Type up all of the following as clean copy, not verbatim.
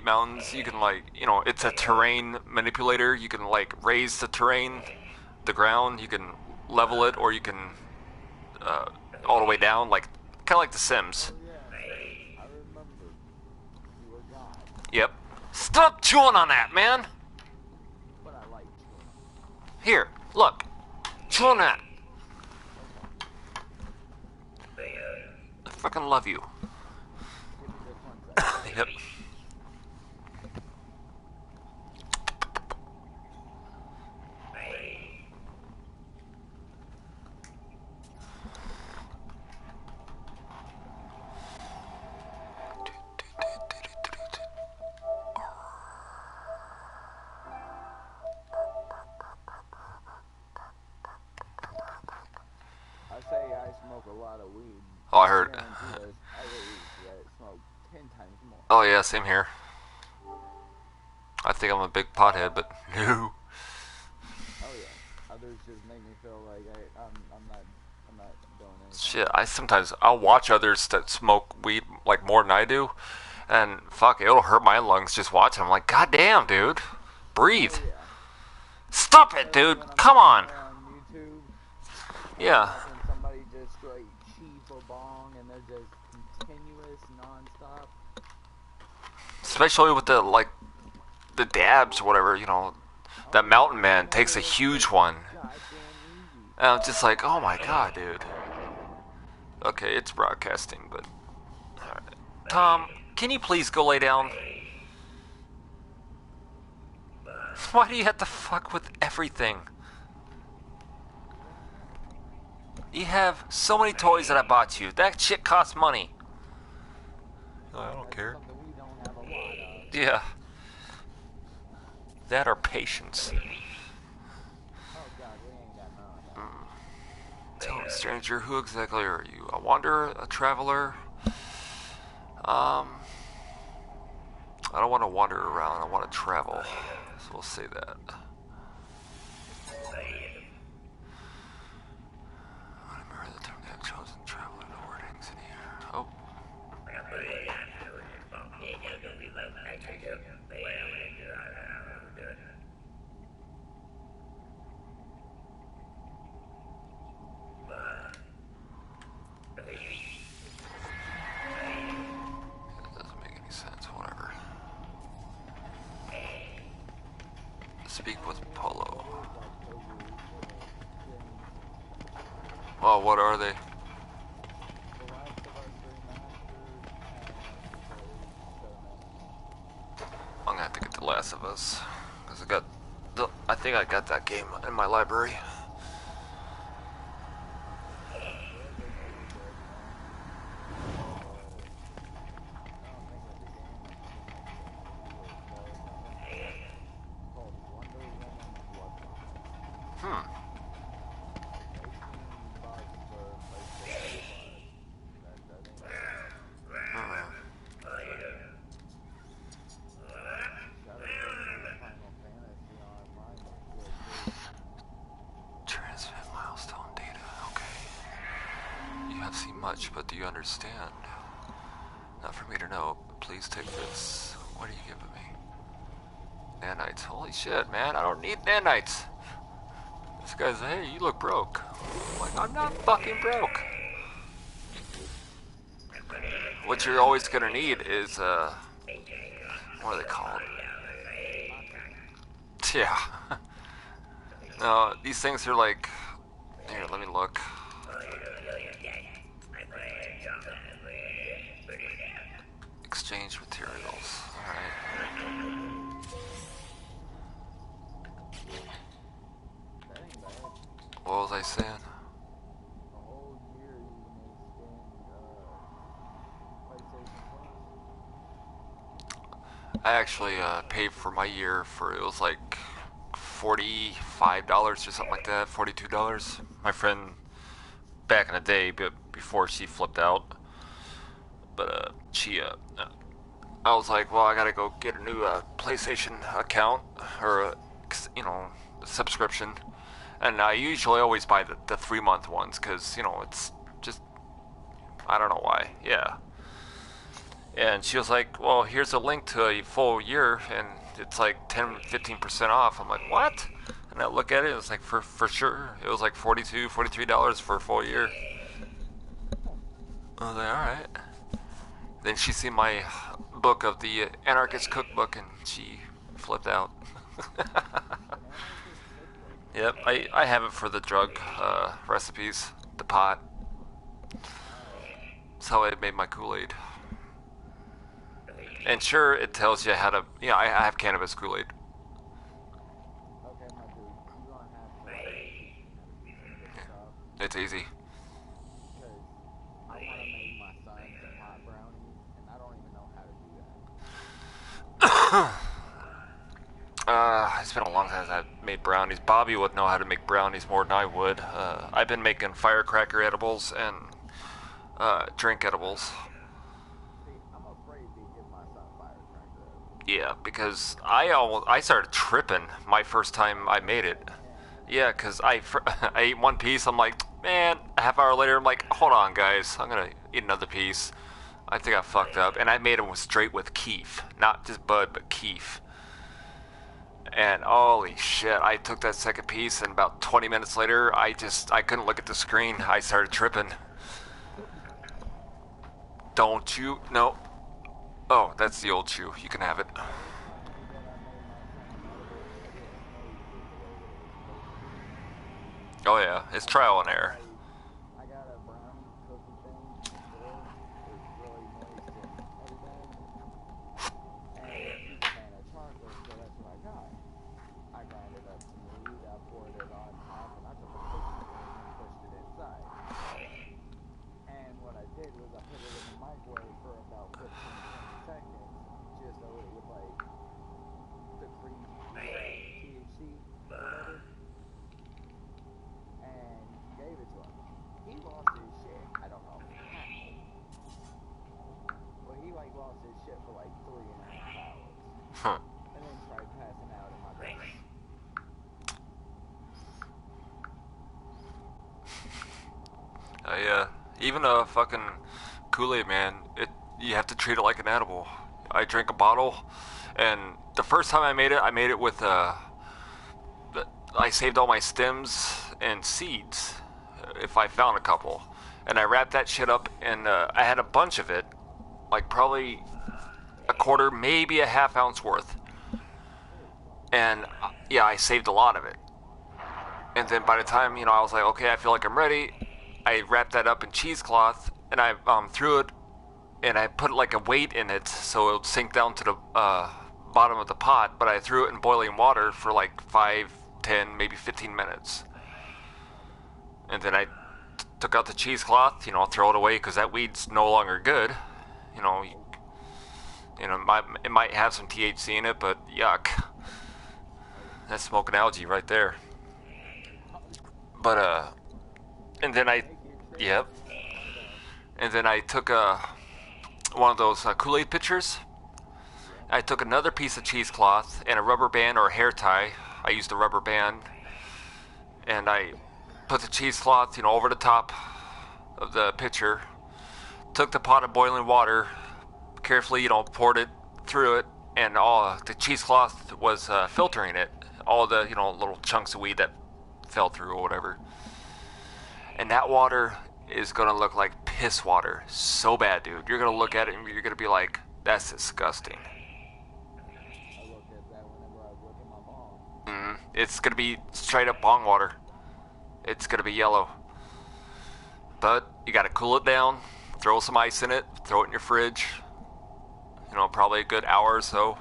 mountains. You can like, you know, it's a terrain manipulator. You can like raise the terrain, the ground. You can level it, or you can uh, all the way down, like kind of like The Sims. Oh yeah, I remember. You were God, Yep. Stop chewing on that, man. but I like chewing. Here, look. Chew on that. Okay, I fucking love you. give me just 1 second. Yep. I say I smoke a lot of weed. Oh, I I heard. guarantee this. Other weeds that smoke 10 times more. Oh yeah, same here. I think I'm a big pothead, but no. Oh yeah. Others just make me feel like I'm not doing anything. Shit, I'll watch others that smoke weed like more than I do, and fuck, it'll hurt my lungs just watching. I'm like, god damn, dude, breathe. Oh yeah. Stop it, Especially dude. when I'm Come sitting on. there on YouTube and I'm Yeah. watching somebody just straight cheap or bong and they're just continuous, non-stop. Especially with the dabs or whatever, you know, Oh that yeah, mountain and man some of takes it a is huge just one. goddamn easy. And I'm just like, oh my god, dude. Okay, it's broadcasting, but alright. Tom, can you please go lay down? Why do you have to fuck with everything? You have so many toys that I bought you. That shit costs money. I don't That's care. something we don't have a lot of. Yeah. That or patience. Oh god, we ain't got none of that. Tell me, stranger, who exactly are you? A wanderer? A traveler? I don't want to wander around. I want to travel. So we'll say that. I remember the term they have chosen traveler. The wordings in here. Oh. That doesn't make any sense. Whatever. Speak with Polo. Well, what are they? The Last of Us Remastered I'm gonna have to get The Last of Us. Because I think I got that game in my library. Hmm. Transmit milestone data. Okay. You have seen much, but do you understand? Not for me to know, but please take this. What are you giving me? Nanites. Holy shit, man. I don't need nanites. This guy's, hey, you look broke. I'm like, I'm not fucking broke. What you're always gonna need is, what are they called? Yeah. No, these things are like, here, let me look. Exchange materials. Alright. What was I saying? I actually paid for my year for, it was like $45 or something like that, $42. My friend back in the day, but before she flipped out, but I was like, well, I gotta go get a new PlayStation account or you know, a subscription, and I usually always buy the 3 month ones because you know it's just I don't know why. Yeah, And she was like, well, here's a link to a full year, and it's like 10-15% off. I'm like, what? And I look at it, it was like, for sure, it was like $43 for a full year. I was like, alright. Then she seen my book of the Anarchist Cookbook, and she flipped out. Yep, I have it for the drug recipes, the pot. That's how I made my Kool-Aid. And sure, it tells you how to. Yeah, I have cannabis Kool-Aid. Okay, my dude, you're gonna have to this up It's easy. because I want to make my son some hot brownies, and I don't even know how to do that. It's been a long time since I've made brownies. Bobby would know how to make brownies more than I would. I've been making firecracker edibles and drink edibles. See, I'm afraid to give my son firecracker. Yeah, because I started tripping my first time I made it. Yeah, because I ate one piece. I'm like, man. A half hour later, I'm like, hold on, guys. I'm gonna eat another piece. I think I fucked up, and I made it straight with keef, not just bud, but keef. And holy shit, I took that second piece, and about 20 minutes later, I couldn't look at the screen. I started tripping. Don't you? No. Oh, that's the old shoe. You can have it. Oh yeah, it's trial and error. I got a brownie cookie thing in the store. It's really moist and everything. And he's a fan of chocolate, so that's what I got. I ground it up smooth, I poured it on top, and I took a cookie and pushed it inside. And what I did was I put it in the microwave for about 15-20 seconds, just so it would like the cream THC or whatever. And gave it to him. He lost his shit. I don't know how. Well, he like lost his shit for like 3.5 hours. Huh. And then tried passing out in my bed. Even a fucking Kool-Aid, man, you have to treat it like an edible. I drank a bottle, and the first time I made it with I saved all my stems and seeds, if I found a couple, and I wrapped that shit up, and I had a bunch of it, like probably a quarter, maybe a half ounce worth, and yeah, I saved a lot of it. And then by the time I was like, okay, I feel like I'm ready. I wrapped that up in cheesecloth, and I threw it, and I put like a weight in it so it would sink down to the bottom of the pot. But I threw it in boiling water for like 5, 10, maybe 15 minutes, and then I took out the cheesecloth. Throw it away because that weed's no longer good. It might have some THC in it, but yuck. That's smoking algae right there. But and then yep. And then I took one of those Kool-Aid pitchers. I took another piece of cheesecloth and a rubber band or a hair tie. I used a rubber band, and I put the cheesecloth, over the top of the pitcher. Took the pot of boiling water, carefully, poured it through it, and all the cheesecloth was filtering it. All the little chunks of weed that fell through or whatever. And that water is gonna look like piss water. So bad, dude. You're gonna look at it and you're gonna be like, that's disgusting. I look at that whenever I look at my bong. It's gonna be straight up bong water. It's gonna be yellow. But you gotta cool it down, throw some ice in it, throw it in your fridge. Probably a good hour or so.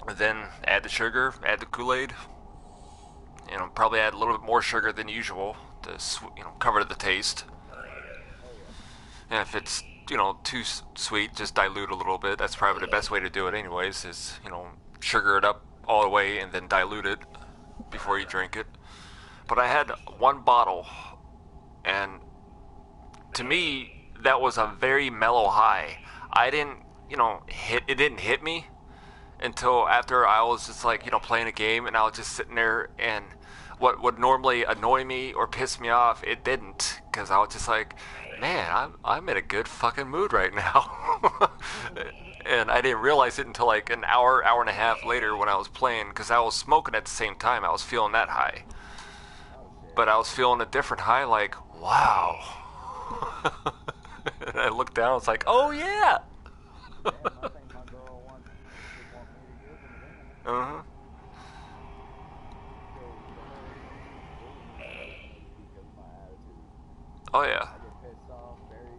And then add the sugar, add the Kool-Aid. Probably add a little bit more sugar than usual to cover the taste. And if it's too sweet, just dilute a little bit. That's probably the best way to do it anyways, is sugar it up all the way and then dilute it before you drink it. But I had one bottle, and to me that was a very mellow high. I didn't it didn't hit me until after I was just like playing a game, and I was just sitting there, and what would normally annoy me or piss me off, it didn't, because I was just like, man, I'm in a good fucking mood right now. And I didn't realize it until like an hour, hour and a half later when I was playing, because I was smoking at the same time. I was feeling that high. But I was feeling a different high, like, wow. And I looked down, it's like, oh yeah! Damn, I think my girl wants me to give them to them. Uh-huh. Because of my attitude. Oh yeah. I get pissed off very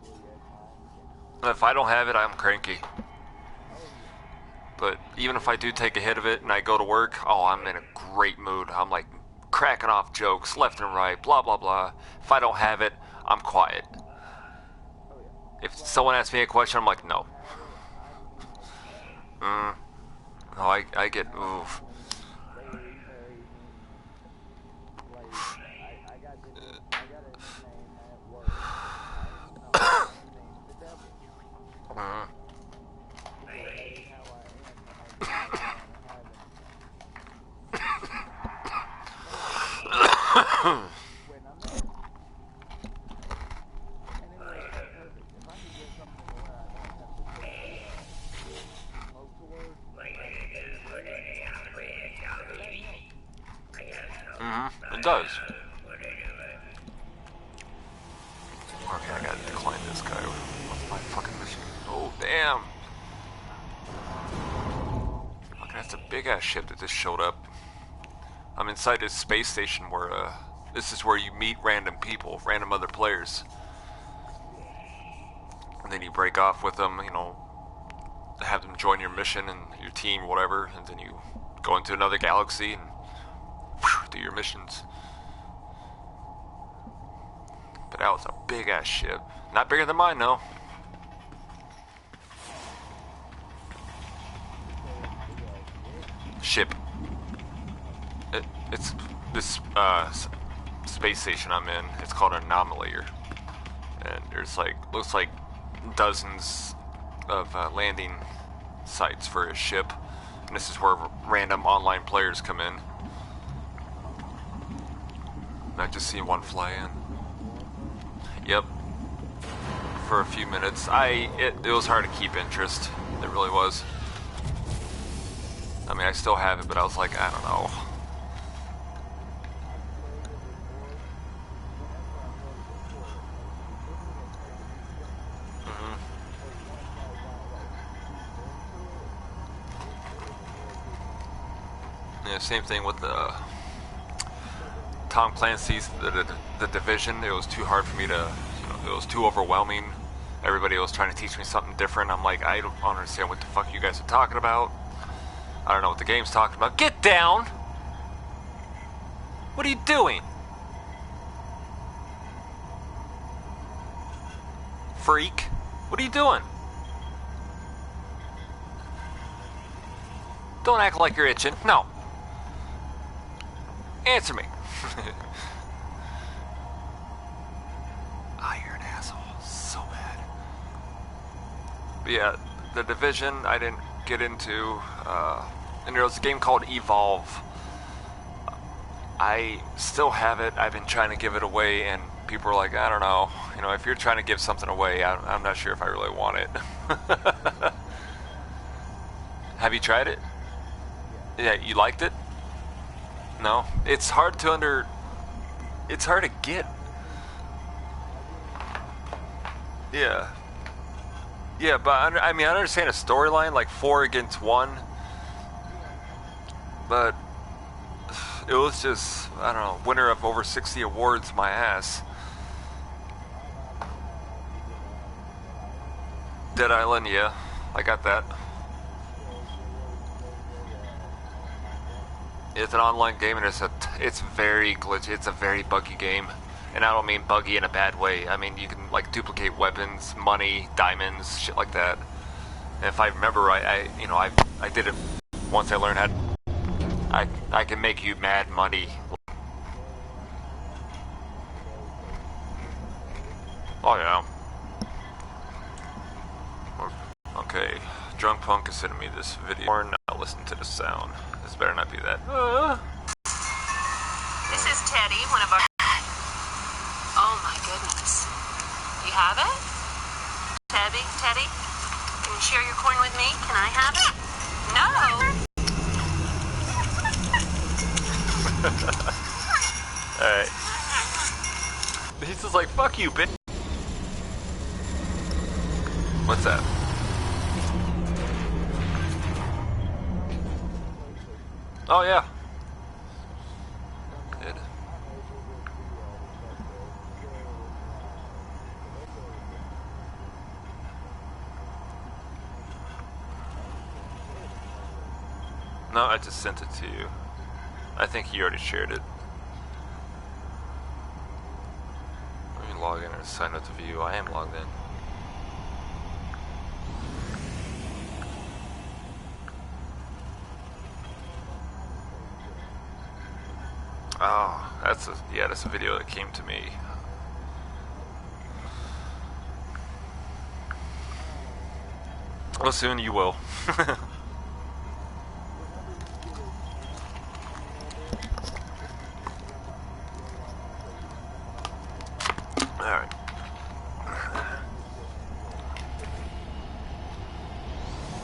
easily at times. And if I don't have it, I'm cranky. Oh yeah. But even if I do take a hit of it and I go to work, oh, I'm in a great mood. I'm like cracking off jokes left and right, blah, blah, blah. If I don't have it, I'm quiet. Oh yeah. If someone asks me a question, I'm like, no. No, I get, oof. Very, very mean. Like, I got a nickname at work. No, my name's the devil. Mm. Because how I am when I get when I'm there. And anyway, it's perfect. If I can get something to where I don't have to take smoke to work, It does. Okay, I gotta decline this guy. What's my fucking mission? Oh, damn. Okay, that's a big ass ship that just showed up. I'm inside this space station where, this is where you meet random people, random other players. And then you break off with them, you know, have them join your mission and your team, whatever, and then you go into another galaxy and do your missions. But that was a big ass ship. Not bigger than mine, though. Ship. It's this space station I'm in. It's called an Anomalator, and there's like looks like dozens of landing sites for a ship. And this is where random online players come in. I just seen one fly in. Yep. For a few minutes. It was hard to keep interest. It really was. I mean, I still have it, but I was like, I don't know. Yeah, same thing with the Tom Clancy's the Division. It was too hard for me to, you know, it was too overwhelming. Everybody was trying to teach me something different. I'm like, I don't understand what the fuck you guys are talking about. I don't know what the game's talking about. Get down! What are you doing? Freak. What are you doing? Don't act like you're itching. No. Answer me. Ah, you're an asshole. So bad. But yeah, the Division I didn't get into. And there was a game called Evolve. I still have it. I've been trying to give it away, and people are like, I don't know. You know, if you're trying to give something away, I'm not sure if I really want it. Have you tried it? Yeah, you liked it? No? It's hard to it's hard to get. Yeah. Yeah, but I mean, I understand a storyline, like 4 against 1. But it was just, I don't know, winner of over 60 awards, my ass. Dead Island, yeah, I got that. It's an online game, and it's very glitchy. It's a very buggy game, and I don't mean buggy in a bad way. I mean you can like duplicate weapons, money, diamonds, shit like that. And if I remember right, I did it once. I learned how. I can make you mad money. Oh yeah. Okay, Drunk Punk is sending me this video. Or not listen to the sound. This better not be that. This is Teddy, one of our... Oh my goodness. have it? Teddy, can you share your coin with me? Can I have it? No! Alright. He's just like, fuck you, bitch. What's that? Oh, yeah. Good. No, I just sent it to you. I think he already shared it. Let me log in and sign up to view. I am logged in. Oh, that's a video that came to me. Well, soon you will. Alright.